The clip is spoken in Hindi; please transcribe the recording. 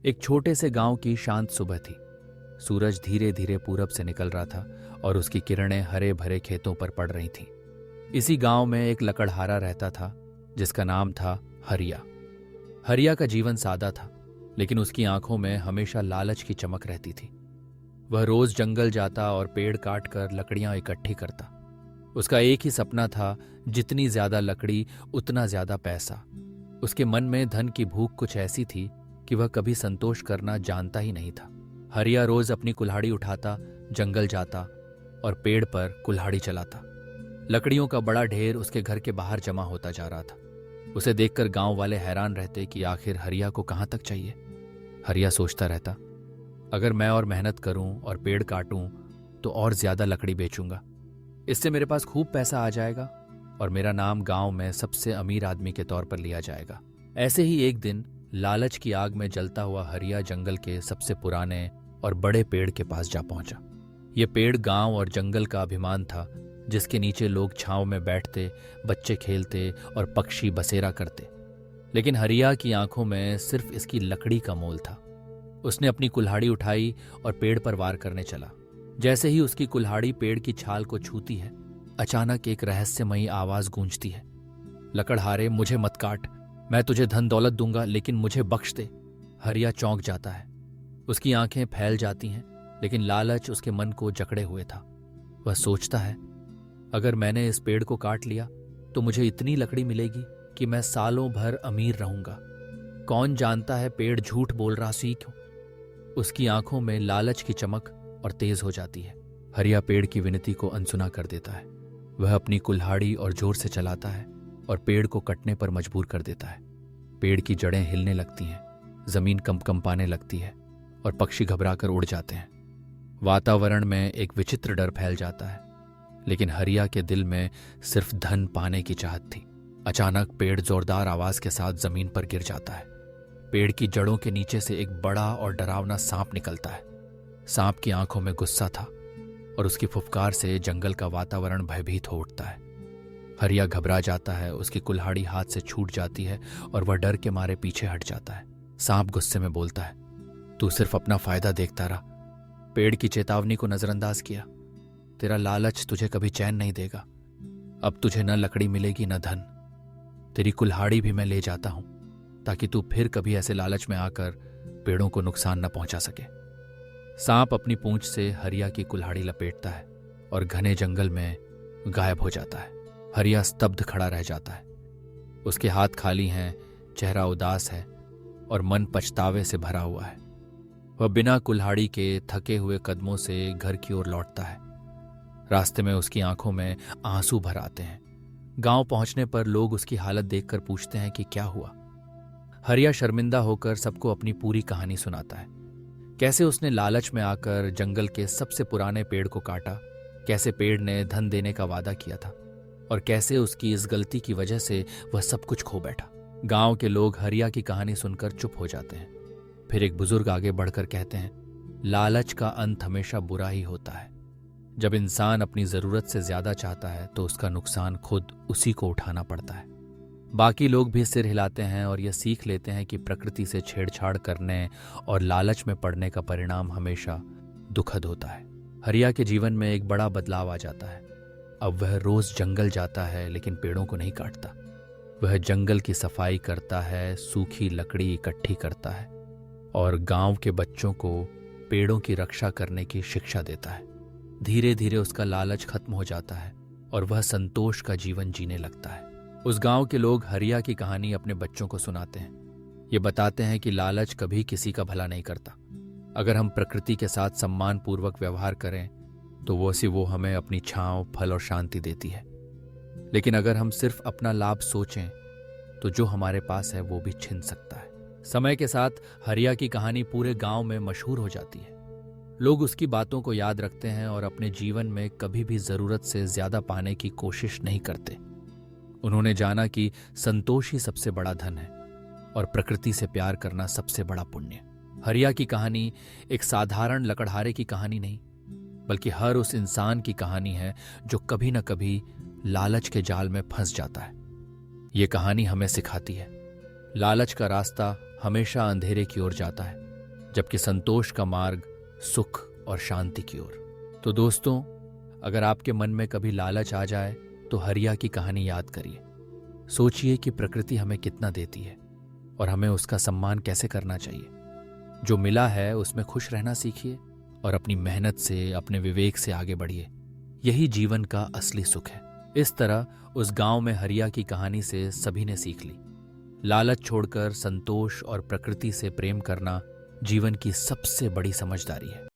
एक छोटे से गांव की शांत सुबह थी। सूरज धीरे धीरे पूरब से निकल रहा था और उसकी किरणें हरे भरे खेतों पर पड़ रही थीं। इसी गांव में एक लकड़हारा रहता था जिसका नाम था हरिया। हरिया का जीवन सादा था, लेकिन उसकी आंखों में हमेशा लालच की चमक रहती थी। वह रोज जंगल जाता और पेड़ काट कर लकड़ियां इकट्ठी करता। उसका एक ही सपना था, जितनी ज्यादा लकड़ी उतना ज्यादा पैसा। उसके मन में धन की भूख कुछ ऐसी थी कि वह कभी संतोष करना जानता ही नहीं था। हरिया रोज अपनी कुल्हाड़ी उठाता, जंगल जाता और पेड़ पर कुल्हाड़ी चलाता। लकड़ियों का बड़ा ढेर उसके घर के बाहर जमा होता जा रहा था। उसे देखकर गांव वाले हैरान रहते कि आखिर हरिया को कहां तक चाहिए। हरिया सोचता रहता, अगर मैं और मेहनत करूं और पेड़ काटूं तो और ज्यादा लकड़ी बेचूंगा। इससे मेरे पास खूब पैसा आ जाएगा और मेरा नाम गांव में सबसे अमीर आदमी के तौर पर लिया जाएगा। ऐसे ही एक दिन लालच की आग में जलता हुआ हरिया जंगल के सबसे पुराने और बड़े पेड़ के पास जा पहुंचा। ये पेड़ गांव और जंगल का अभिमान था, जिसके नीचे लोग छांव में बैठते, बच्चे खेलते और पक्षी बसेरा करते। लेकिन हरिया की आंखों में सिर्फ इसकी लकड़ी का मोल था। उसने अपनी कुल्हाड़ी उठाई और पेड़ पर वार करने चला। जैसे ही उसकी कुल्हाड़ी पेड़ की छाल को छूती है, अचानक एक रहस्यमयी आवाज गूंजती है, लकड़हारे, मुझे मत काट। मैं तुझे धन दौलत दूंगा, लेकिन मुझे बख्श दे। हरिया चौंक जाता है। उसकी आंखें फैल जाती हैं, लेकिन लालच उसके मन को जकड़े हुए था। वह सोचता है, अगर मैंने इस पेड़ को काट लिया तो मुझे इतनी लकड़ी मिलेगी कि मैं सालों भर अमीर रहूंगा। कौन जानता है पेड़ झूठ बोल रहा सी क्यों। उसकी आंखों में लालच की चमक और तेज हो जाती है। हरिया पेड़ की विनती को अनसुना कर देता है। वह अपनी कुल्हाड़ी और जोर से चलाता है और पेड़ को कटने पर मजबूर कर देता है। पेड़ की जड़ें हिलने लगती हैं, जमीन कंपने लगती है और पक्षी घबराकर उड़ जाते हैं। वातावरण में एक विचित्र डर फैल जाता है, लेकिन हरिया के दिल में सिर्फ धन पाने की चाहत थी। अचानक पेड़ जोरदार आवाज के साथ जमीन पर गिर जाता है। पेड़ की जड़ों के नीचे से एक बड़ा और डरावना सांप निकलता है। सांप की आंखों में गुस्सा था और उसकी फुफकार से जंगल का वातावरण भयभीत हो उठता है। हरिया घबरा जाता है, उसकी कुल्हाड़ी हाथ से छूट जाती है और वह डर के मारे पीछे हट जाता है। सांप गुस्से में बोलता है, तू सिर्फ अपना फायदा देखता रहा, पेड़ की चेतावनी को नजरअंदाज किया। तेरा लालच तुझे कभी चैन नहीं देगा। अब तुझे न लकड़ी मिलेगी न धन। तेरी कुल्हाड़ी भी मैं ले जाता हूं, ताकि तू फिर कभी ऐसे लालच में आकर पेड़ों को नुकसान न पहुंचा सके। सांप अपनी पूंछ से हरिया की कुल्हाड़ी लपेटता है और घने जंगल में गायब हो जाता है। हरिया स्तब्ध खड़ा रह जाता है। उसके हाथ खाली हैं, चेहरा उदास है और मन पछतावे से भरा हुआ है। वह बिना कुल्हाड़ी के थके हुए कदमों से घर की ओर लौटता है। रास्ते में उसकी आंखों में आंसू भर आते हैं। गांव पहुंचने पर लोग उसकी हालत देखकर पूछते हैं कि क्या हुआ। हरिया शर्मिंदा होकर सबको अपनी पूरी कहानी सुनाता है। कैसे उसने लालच में आकर जंगल के सबसे पुराने पेड़ को काटा, कैसे पेड़ ने धन देने का वादा किया था और कैसे उसकी इस गलती की वजह से वह सब कुछ खो बैठा। गांव के लोग हरिया की कहानी सुनकर चुप हो जाते हैं। फिर एक बुजुर्ग आगे बढ़कर कहते हैं, लालच का अंत हमेशा बुरा ही होता है। जब इंसान अपनी जरूरत से ज्यादा चाहता है तो उसका नुकसान खुद उसी को उठाना पड़ता है। बाकी लोग भी सिर हिलाते हैं और यह सीख लेते हैं कि प्रकृति से छेड़छाड़ करने और लालच में पड़ने का परिणाम हमेशा दुखद होता है। हरिया के जीवन में एक बड़ा बदलाव आ जाता है। अब वह रोज जंगल जाता है, लेकिन पेड़ों को नहीं काटता। वह जंगल की सफाई करता है, सूखी लकड़ी इकट्ठी करता है और गांव के बच्चों को पेड़ों की रक्षा करने की शिक्षा देता है। धीरे धीरे उसका लालच खत्म हो जाता है और वह संतोष का जीवन जीने लगता है। उस गांव के लोग हरिया की कहानी अपने बच्चों को सुनाते हैं। ये बताते हैं कि लालच कभी किसी का भला नहीं करता। अगर हम प्रकृति के साथ सम्मानपूर्वक व्यवहार करें तो वो हमें अपनी छांव, फल और शांति देती है। लेकिन अगर हम सिर्फ अपना लाभ सोचें तो जो हमारे पास है वो भी छिन सकता है। समय के साथ हरिया की कहानी पूरे गांव में मशहूर हो जाती है। लोग उसकी बातों को याद रखते हैं और अपने जीवन में कभी भी जरूरत से ज्यादा पाने की कोशिश नहीं करते। उन्होंने जाना कि संतोष ही सबसे बड़ा धन है और प्रकृति से प्यार करना सबसे बड़ा पुण्य। हरिया की कहानी एक साधारण लकड़हारे की कहानी नहीं, बल्कि हर उस इंसान की कहानी है जो कभी न कभी लालच के जाल में फंस जाता है। ये कहानी हमें सिखाती है, लालच का रास्ता हमेशा अंधेरे की ओर जाता है जबकि संतोष का मार्ग सुख और शांति की ओर। तो दोस्तों, अगर आपके मन में कभी लालच आ जाए तो हरिया की कहानी याद करिए। सोचिए कि प्रकृति हमें कितना देती है और हमें उसका सम्मान कैसे करना चाहिए। जो मिला है उसमें खुश रहना सीखिए और अपनी मेहनत से, अपने विवेक से आगे बढ़िए। यही जीवन का असली सुख है। इस तरह उस गांव में हरिया की कहानी से सभी ने सीख ली, लालच छोड़कर संतोष और प्रकृति से प्रेम करना जीवन की सबसे बड़ी समझदारी है।